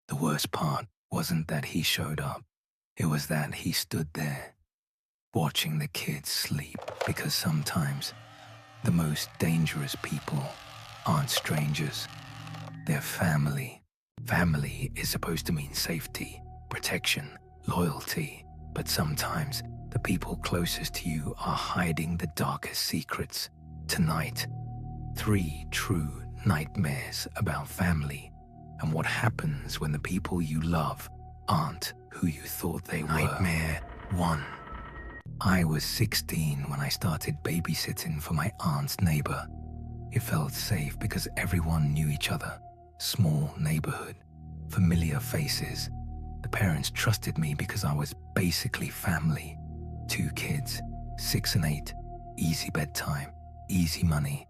The worst part wasn't that he showed up. It was that he stood there, watching the kids sleep, because sometimes the most dangerous people aren't strangers. They're family. Family is supposed to mean safety, protection, loyalty, but sometimes the people closest to you are hiding the darkest secrets. Tonight, 3 true nightmares about family and what happens when the people you love aren't who you thought they were. Nightmare 1. I was 16 when I started babysitting for my aunt's neighbor. It felt safe because everyone knew each other. Small neighborhood, familiar faces. The parents trusted me because I was basically family. 2 kids, 6 and 8, easy bedtime, easy money.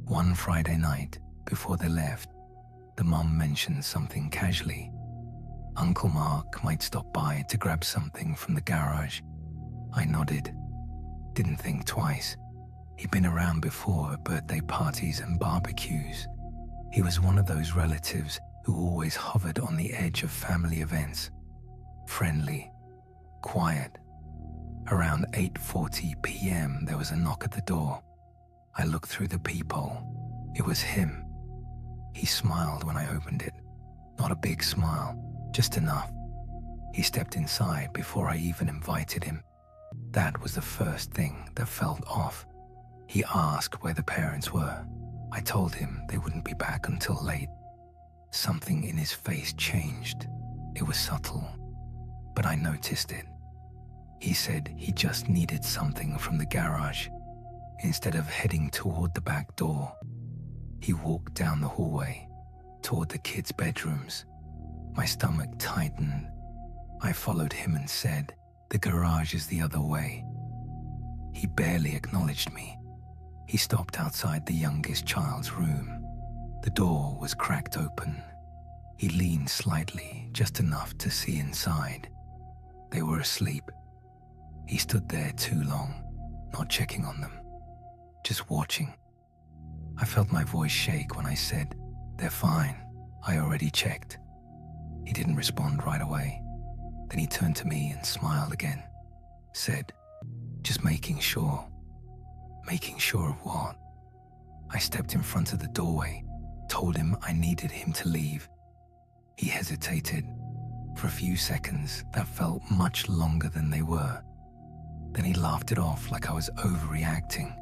One Friday night, before they left, the mom mentioned something casually. Uncle Mark might stop by to grab something from the garage. I nodded. Didn't think twice. He'd been around before at birthday parties and barbecues. He was one of those relatives who always hovered on the edge of family events. Friendly, quiet. Around 8:40 p.m. there was a knock at the door. I looked through the peephole. It was him. He smiled when I opened it. Not a big smile, just enough. He stepped inside before I even invited him. That was the first thing that felt off. He asked where the parents were. I told him they wouldn't be back until late. Something in his face changed. It was subtle, but I noticed it. He said he just needed something from the garage. Instead of heading toward the back door, he walked down the hallway, toward the kids' bedrooms. My stomach tightened. I followed him and said, "The garage is the other way." He barely acknowledged me. He stopped outside the youngest child's room. The door was cracked open. He leaned slightly, just enough to see inside. They were asleep. He stood there too long, not checking on them, just watching. I felt my voice shake when I said, "They're fine. I already checked." He didn't respond right away. Then he turned to me and smiled again. Said, "Just making sure." Making sure of what? I stepped in front of the doorway, told him I needed him to leave. He hesitated. For a few seconds, that felt much longer than they were. Then he laughed it off like I was overreacting,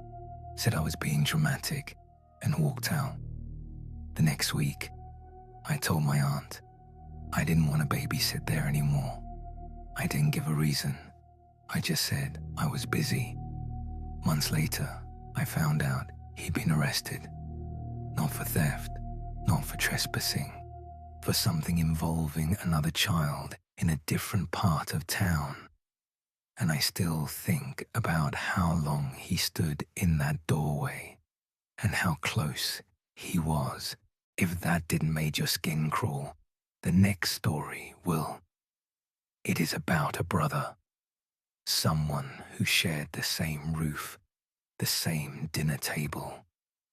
said I was being dramatic, and walked out. The next week, I told my aunt I didn't want to babysit there anymore. I didn't give a reason. I just said I was busy. Months later, I found out he'd been arrested. Not for theft, not for trespassing, for something involving another child in a different part of town. And I still think about how long he stood in that doorway and how close he was. If that didn't make your skin crawl, the next story will. It is about a brother, someone who shared the same roof, the same dinner table,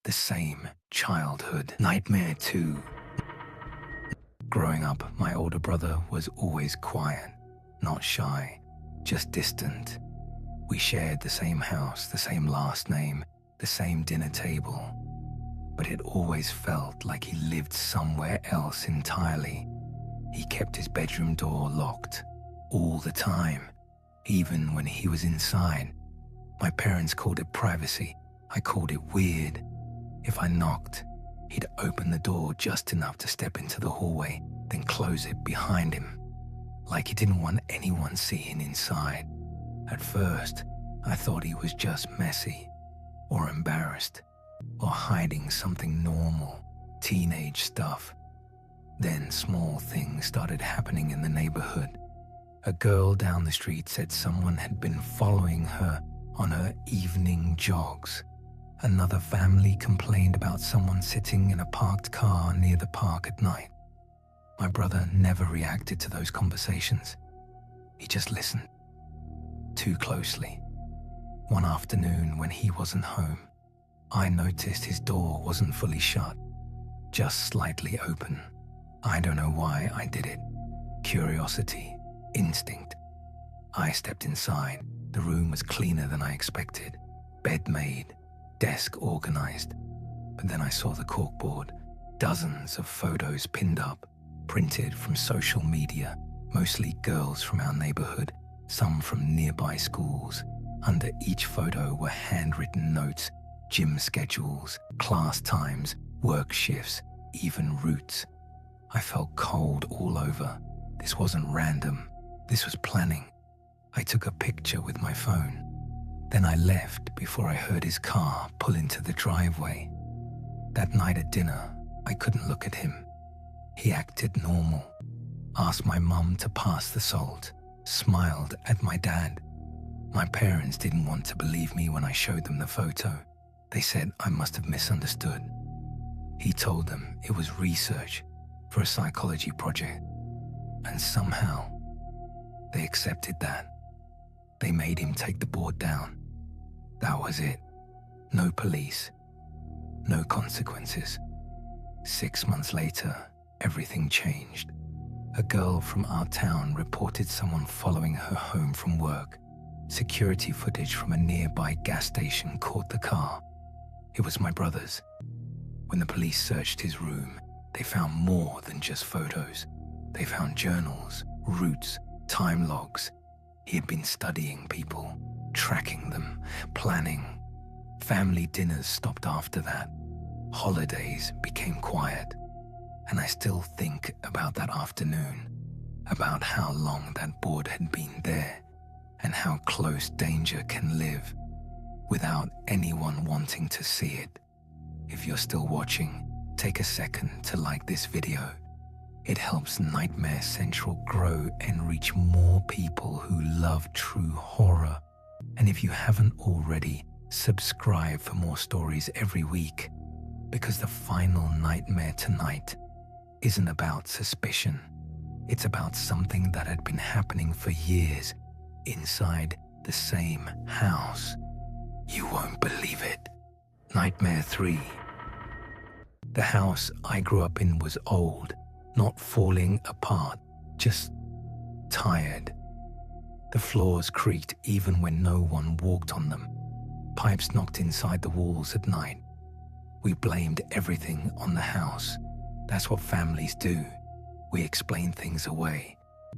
the same childhood. Nightmare 2. Growing up, my older brother was always quiet, not shy, just distant. We shared the same house, the same last name, the same dinner table, but it always felt like he lived somewhere else entirely. He kept his bedroom door locked all the time, even when he was inside. My parents called it privacy. I called it weird. If I knocked, he'd open the door just enough to step into the hallway, then close it behind him, like he didn't want anyone seeing inside. At first, I thought he was just messy, or embarrassed, or hiding something normal, teenage stuff. Then small things started happening in the neighborhood. A girl down the street said someone had been following her on her evening jogs. Another family complained about someone sitting in a parked car near the park at night. My brother never reacted to those conversations. He just listened. Too closely. One afternoon when he wasn't home, I noticed his door wasn't fully shut, just slightly open. I don't know why I did it. Curiosity, instinct. I stepped inside. The room was cleaner than I expected. Bed made, desk organized. But then I saw the corkboard. Dozens of photos pinned up, printed from social media, mostly girls from our neighborhood, some from nearby schools. Under each photo were handwritten notes, gym schedules, class times, work shifts, even routes. I felt cold all over. This wasn't random. This was planning. I took a picture with my phone. Then I left before I heard his car pull into the driveway. That night at dinner, I couldn't look at him. He acted normal, asked my mum to pass the salt, smiled at my dad. My parents didn't want to believe me when I showed them the photo. They said I must have misunderstood. He told them it was research for a psychology project. And somehow, they accepted that. They made him take the board down. That was it. No police. No consequences. 6 months later, everything changed. A girl from our town reported someone following her home from work. Security footage from a nearby gas station caught the car. It was my brother's. When the police searched his room, they found more than just photos. They found journals, routes, time logs. He had been studying people, tracking them, planning. Family dinners stopped after that. Holidays became quiet. And I still think about that afternoon, about how long that board had been there, and how close danger can live without anyone wanting to see it. If you're still watching, take a second to like this video. It helps Nightmare Central grow and reach more people who love true horror. And if you haven't already, subscribe for more stories every week, because the final nightmare tonight isn't about suspicion. It's about something that had been happening for years inside the same house. You won't believe it. Nightmare 3. The house I grew up in was old, not falling apart, just tired. The floors creaked even when no one walked on them. Pipes knocked inside the walls at night. We blamed everything on the house. That's what families do. We explain things away.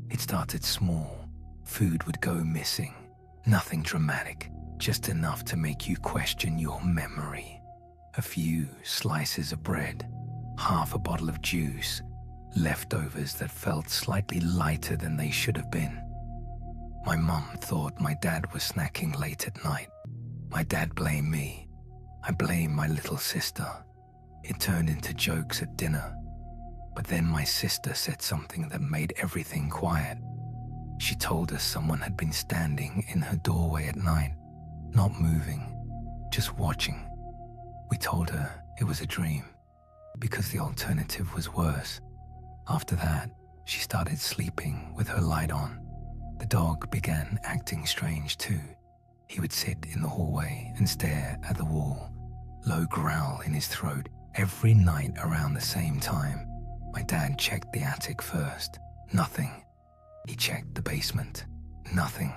It started small. Food would go missing. Nothing dramatic, just enough to make you question your memory. A few slices of bread, half a bottle of juice, leftovers that felt slightly lighter than they should have been. My mum thought my dad was snacking late at night. My dad blamed me. I blamed my little sister. It turned into jokes at dinner. But then my sister said something that made everything quiet. She told us someone had been standing in her doorway at night, not moving, just watching. We told her it was a dream, because the alternative was worse. After that, she started sleeping with her light on. The dog began acting strange too. He would sit in the hallway and stare at the wall, low growl in his throat. Every night around the same time, my dad checked the attic first. Nothing. He checked the basement. Nothing.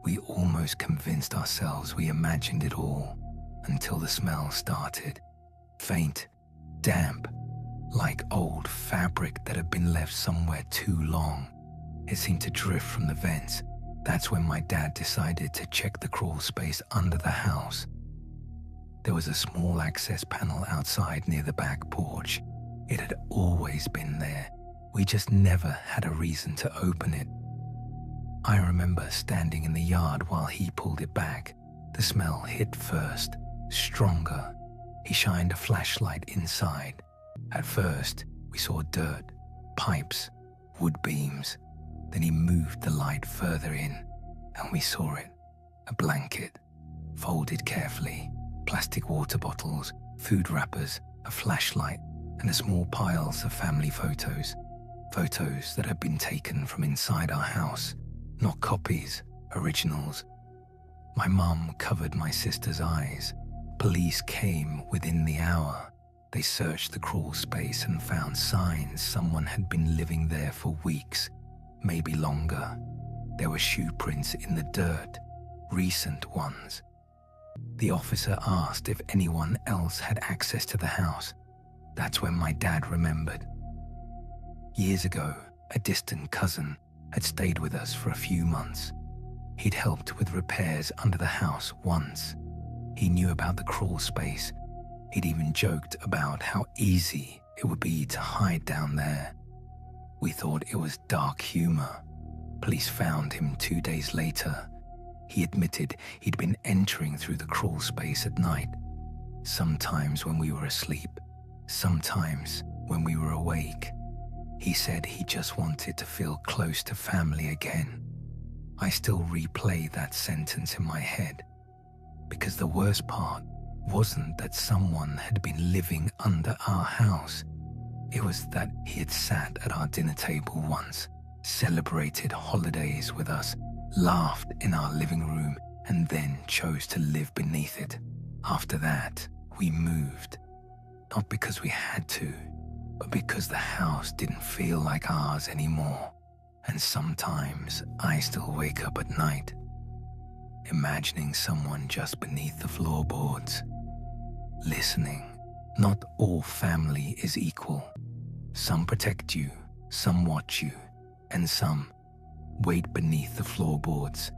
We almost convinced ourselves we imagined it all, until the smell started. Faint, damp, like old fabric that had been left somewhere too long. It seemed to drift from the vents. That's when my dad decided to check the crawl space under the house. There was a small access panel outside near the back porch. It had always been there. We just never had a reason to open it. I remember standing in the yard while he pulled it back. The smell hit first, stronger. He shined a flashlight inside. At first, we saw dirt, pipes, wood beams. Then he moved the light further in, and we saw it. A blanket, folded carefully, plastic water bottles, food wrappers, a flashlight, and a small piles of family photos. Photos that had been taken from inside our house, not copies, originals. My mum covered my sister's eyes. Police came within the hour. They searched the crawl space and found signs someone had been living there for weeks, maybe longer. There were shoe prints in the dirt, recent ones. The officer asked if anyone else had access to the house. That's when my dad remembered. Years ago, a distant cousin had stayed with us for a few months. He'd helped with repairs under the house once. He knew about the crawl space. He'd even joked about how easy it would be to hide down there. We thought it was dark humor. Police found him 2 days later. He admitted he'd been entering through the crawl space at night, sometimes when we were asleep, sometimes when we were awake. He said he just wanted to feel close to family again. I still replay that sentence in my head, because the worst part wasn't that someone had been living under our house. It was that he had sat at our dinner table once, celebrated holidays with us, laughed in our living room, and then chose to live beneath it. After that, we moved. Not because we had to, but because the house didn't feel like ours anymore. And sometimes I still wake up at night, imagining someone just beneath the floorboards, listening. Not all family is equal. Some protect you, some watch you, and some wait beneath the floorboards.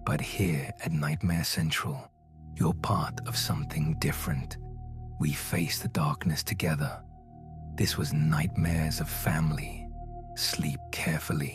But here at Nightmare Central, you're part of something different. We face the darkness together. This was Nightmares of Family. Sleep carefully.